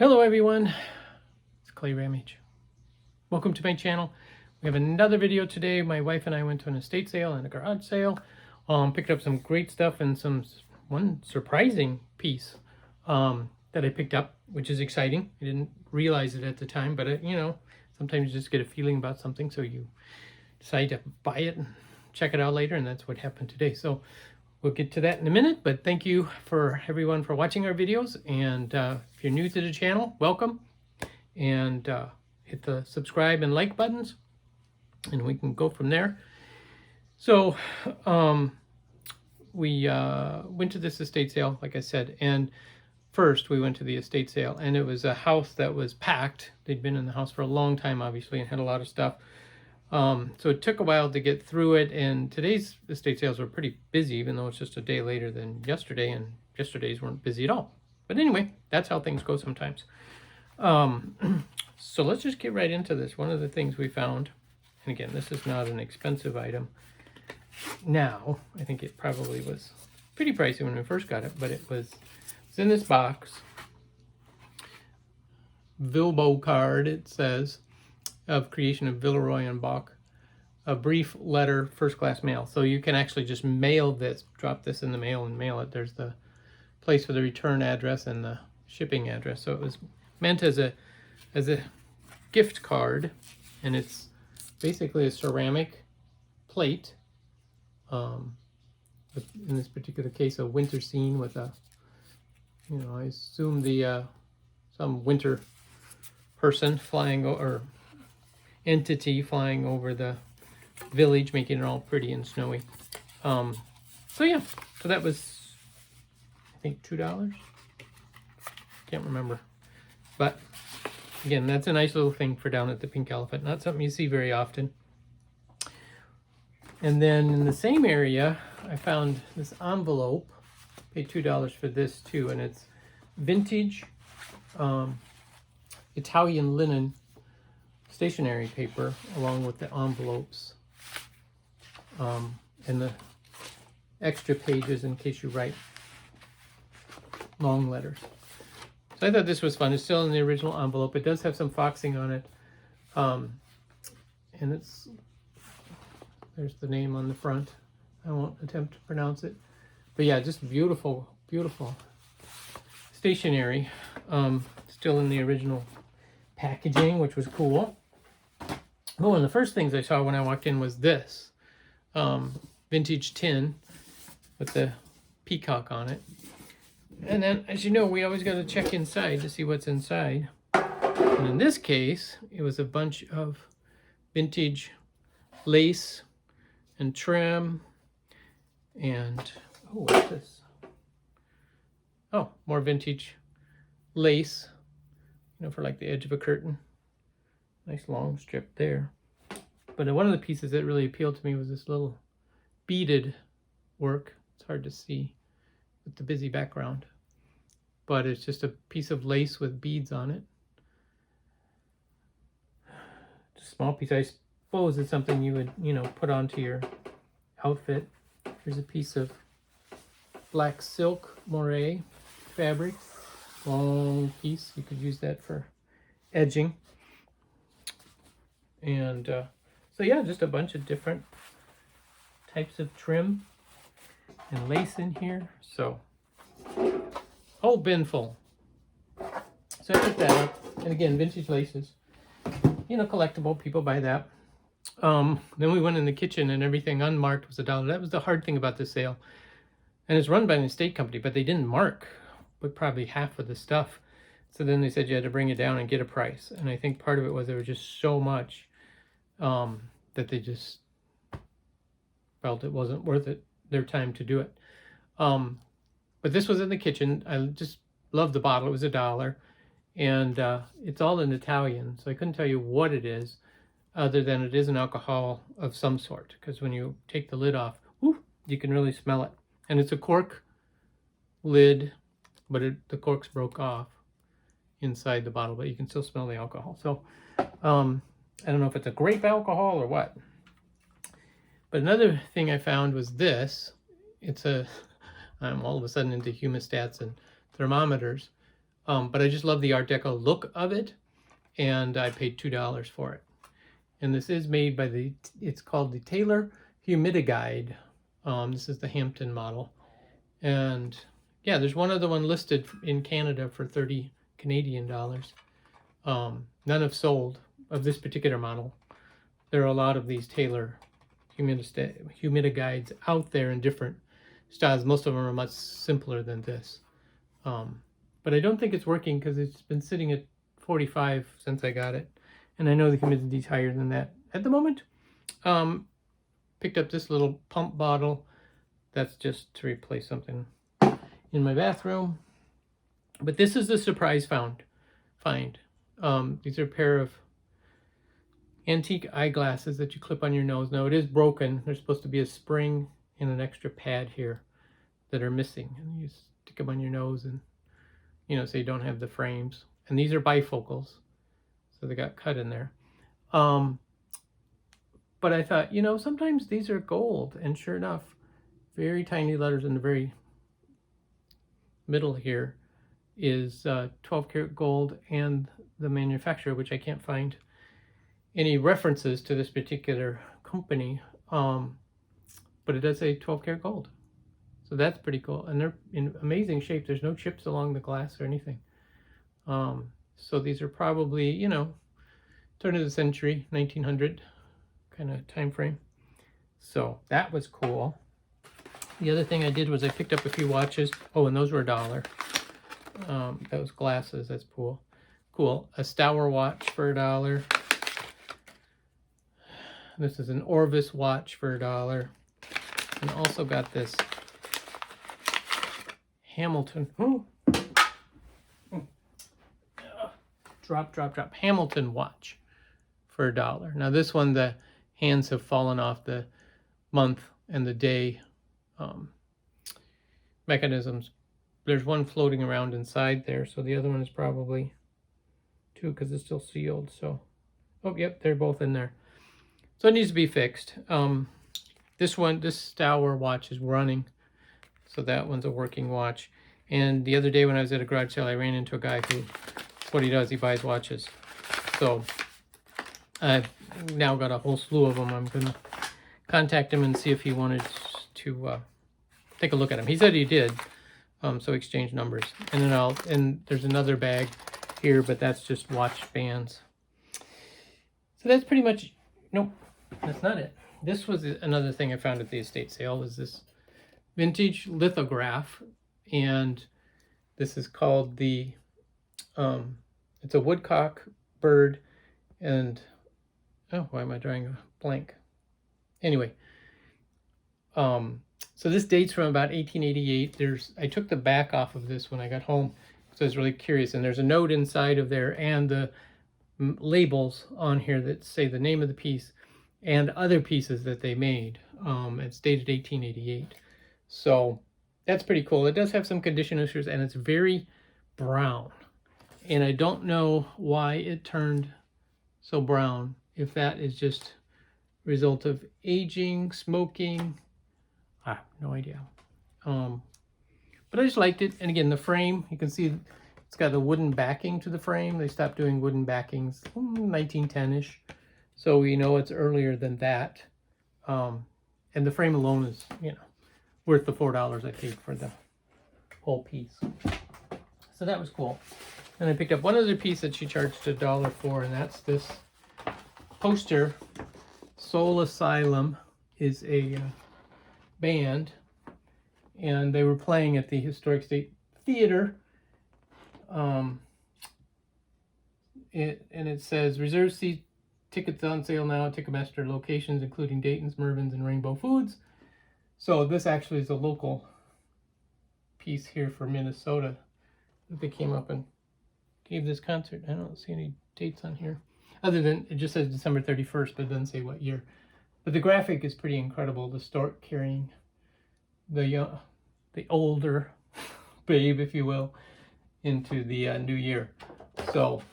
Hello everyone, it's clayrammage. Welcome to my channel. We have another video today. My wife and I went to an estate sale and a garage sale. Picked up some great stuff and one surprising piece that I picked up, which is exciting. I didn't realize it at the time, but sometimes you just get a feeling about something, so you decide to buy it and check it out later, and that's what happened today. So we'll get to that in a minute, but thank you for everyone for watching our videos. And if you're new to the channel, welcome. And hit the subscribe and like buttons, and we can go from there. So we went to this estate sale, like I said, and first we went to the estate sale, and it was a house that was packed. They'd been in the house for a long time, obviously, and had a lot of stuff. So it took a while to get through it, and today's estate sales were pretty busy, even though it's just a day later than yesterday, and yesterday's weren't busy at all. But anyway, that's how things go sometimes. So let's just get right into this. One of the things we found, and again, this is not an expensive item. Now, I think it probably was pretty pricey when we first got it, but it's in this box. Vilbo card, it says, of creation of Villeroy and Bach, a brief letter, first class mail. So you can actually just mail this, drop this in the mail and mail it. There's the place for the return address and the shipping address. So it was meant as a gift card, and it's basically a ceramic plate. But in this particular case, a winter scene with a, I assume some winter person flying or entity flying over the village, making it all pretty and snowy. So yeah, so that was, I think, $2. Can't remember, but again, that's a nice little thing for down at the Pink Elephant. Not something you see very often. And then in the same area, I found this envelope. Paid $2 for this too, and it's vintage Italian linen stationery paper, along with the envelopes and the extra pages in case you write long letters. So I thought this was fun. It's still in the original envelope. It does have some foxing on it, and there's the name on the front. I won't attempt to pronounce it, but yeah, just beautiful, beautiful stationery. Still in the original packaging, which was cool. Oh, one of the first things I saw when I walked in was this vintage tin with the peacock on it. And then, as you know, we always got to check inside to see what's inside. And in this case, it was a bunch of vintage lace and trim and, oh, what's this? Oh, more vintage lace, for like the edge of a curtain. Nice long strip there. But one of the pieces that really appealed to me was this little beaded work. It's hard to see with the busy background, but it's just a piece of lace with beads on it. Just a small piece. I suppose it's something you would, put onto your outfit. Here's a piece of black silk moire fabric. Long piece. You could use that for edging. And so yeah, just a bunch of different types of trim and lace in here. So whole bin full. So I picked that up. And again, vintage laces. Collectible. People buy that. Then we went in the kitchen, and everything unmarked was $1. That was the hard thing about this sale. And it's run by an estate company, but they didn't mark but probably half of the stuff. So then they said you had to bring it down and get a price. And I think part of it was there was just so much that they just felt it wasn't worth it, their time to do it. But this was in the kitchen. I just loved the bottle. It was $1. And it's all in Italian, so I couldn't tell you what it is, other than it is an alcohol of some sort. Because when you take the lid off, you can really smell it. And it's a cork lid, but the corks broke off inside the bottle, but you can still smell the alcohol. So I don't know if it's a grape alcohol or what. But another thing I found was this. I'm all of a sudden into hemostats and thermometers. But I just love the Art Deco look of it, and I paid $2 for it. And this is made by it's called the Taylor Humidiguide. This is the Hampton model. And yeah, there's one other one listed in Canada for 30 Canadian dollars. None have sold of this particular model. There are a lot of these Taylor humidiguides out there in different styles. Most of them are much simpler than this. But I don't think it's working because it's been sitting at 45 since I got it. And I know the humidity is higher than that at the moment. Picked up this little pump bottle. That's just to replace something in my bathroom. But this is a surprise find. These are a pair of antique eyeglasses that you clip on your nose. Now it is broken. There's supposed to be a spring and an extra pad here that are missing. And you stick them on your nose and, so you don't have the frames. And these are bifocals. So they got cut in there. But I thought, sometimes these are gold. And sure enough, very tiny letters in the very middle here is 12 karat gold and the manufacturer, which I can't find any references to this particular company. But it does say 12 karat gold. So that's pretty cool. And they're in amazing shape. There's no chips along the glass or anything. So these are probably, turn of the century, 1900 kind of time frame. So that was cool. The other thing I did was I picked up a few watches. Oh, and those were $1. Those glasses, that's cool. A Stour watch for $1. This is an Orvis watch for $1. And also got this Hamilton. Drop. Hamilton watch for $1. Now this one, the hands have fallen off the month and the day mechanisms. There's one floating around inside there, so the other one is probably 2 because it's still sealed. So, oh, yep, they're both in there. So it needs to be fixed. This Stour watch is running, so that one's a working watch. And the other day when I was at a garage sale, I ran into a guy who, what he does, he buys watches. So I've now got a whole slew of them. I'm gonna contact him and see if he wanted to take a look at them. He said he did, so exchange numbers. And then and there's another bag here, but that's just watch bands. So that's pretty much, nope, that's not it. This was another thing I found at the estate sale, was this vintage lithograph. And this is called the, it's a woodcock bird. And, oh, why am I drawing a blank? Anyway, so this dates from about 1888. I took the back off of this when I got home, so I was really curious. And there's a note inside of there and the labels on here that say the name of the piece and other pieces that they made. It's dated 1888. So that's pretty cool. It does have some condition issues and it's very brown. And I don't know why it turned so brown, if that is just a result of aging, smoking. I have no idea. But I just liked it. And again, the frame, you can see it's got a wooden backing to the frame. They stopped doing wooden backings 1910-ish. So we know it's earlier than that. And the frame alone is, worth the $4 I paid for the whole piece. So that was cool. And I picked up one other piece that she charged $1 for, and that's this poster. Soul Asylum is a band, and they were playing at the Historic State Theater. It says reserve seat tickets on sale now at Ticketmaster locations including Dayton's, Mervyn's, and Rainbow Foods. So this actually is a local piece here for Minnesota that they came up and gave this concert. I don't see any dates on here, other than it just says December 31st, but it doesn't say what year. But the graphic is pretty incredible. The stork carrying the older babe, if you will, into the new year. So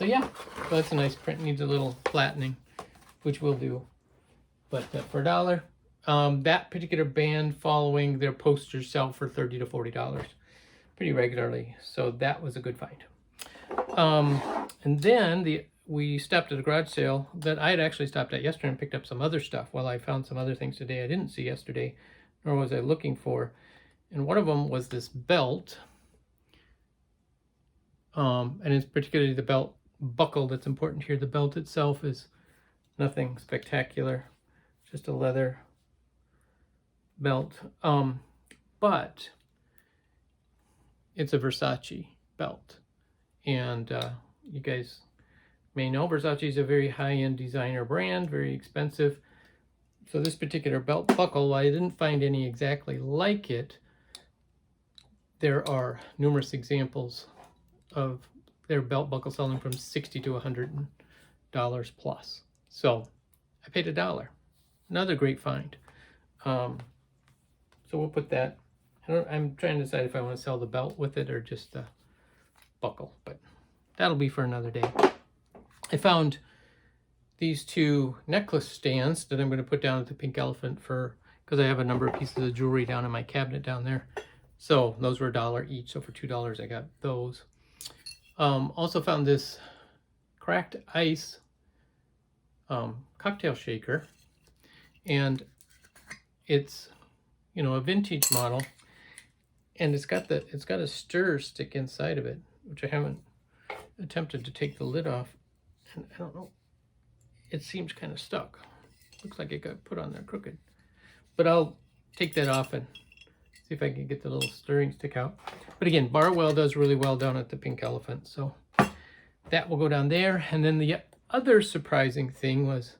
yeah, so that's a nice print. Needs a little flattening, which we'll do. But for $1, that particular band following their posters sell for $30 to $40. pretty regularly. So that was a good find. And then we stopped at a garage sale that I had actually stopped at yesterday and picked up some other stuff. Well, I found some other things today I didn't see yesterday, nor was I looking for. And one of them was this belt. And it's particularly the belt buckle that's important here. The belt itself is nothing spectacular, just a leather belt. But it's a Versace belt. And you guys may know Versace is a very high-end designer brand, very expensive. So this particular belt buckle, while I didn't find any exactly like it, there are numerous examples of their belt buckle selling from $60 to $100 plus. So I paid $1. Another great find. So we'll put that. I'm trying to decide if I want to sell the belt with it or just the buckle, but that'll be for another day. I found these two necklace stands that I'm going to put down at the Pink Elephant because I have a number of pieces of jewelry down in my cabinet down there. So those were $1 each. So for $2 I got those. Also found this cracked ice cocktail shaker, and it's, you know, a vintage model, and it's got a stir stick inside of it, which I haven't attempted to take the lid off, and I don't know, it seems kind of stuck. Looks like it got put on there crooked, but I'll take that off and see if I can get the little stirring stick out. But again, Barwell does really well down at the Pink Elephant, so that will go down there. And then the other surprising thing was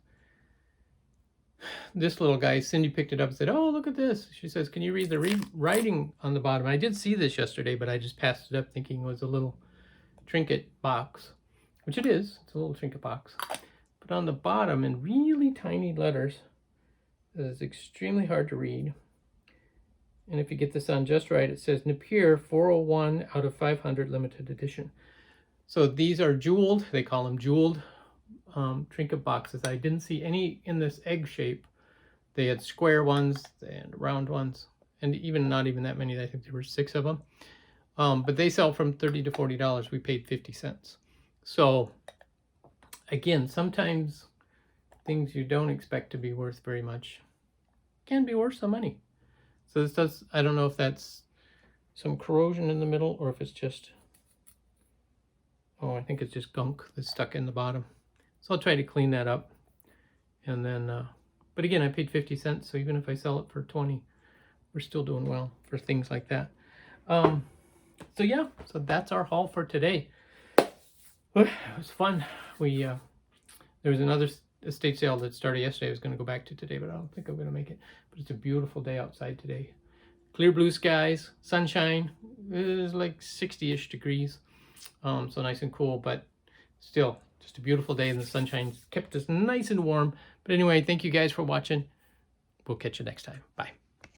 this little guy. Cindy picked it up and said, "Oh, look at this." She says, "Can you read the writing on the bottom?" I did see this yesterday, but I just passed it up thinking it was a little trinket box, which it is. It's a little trinket box. But on the bottom, in really tiny letters, that is extremely hard to read. And if you get this on just right, it says Napier 401 out of 500 limited edition. So these are jeweled, they call them jeweled trinket boxes. I didn't see any in this egg shape. They had square ones and round ones, and not even that many. I think there were 6 of them. But they sell from $30 to $40. We paid 50 cents. So again, sometimes things you don't expect to be worth very much can be worth some money. So this does, I don't know if that's some corrosion in the middle or if it's just, oh, I think it's just gunk that's stuck in the bottom. So I'll try to clean that up. And then, but again, I paid 50 cents. So even if I sell it for 20, we're still doing well for things like that. So yeah, so that's our haul for today. It was fun. There was another estate sale that started yesterday. I was going to go back to today, but I don't think I'm going to make it. But it's a beautiful day outside today. Clear blue skies, sunshine. It is like 60-ish degrees. So nice and cool, but still just a beautiful day, and the sunshine kept us nice and warm. But anyway, thank you guys for watching. We'll catch you next time. Bye.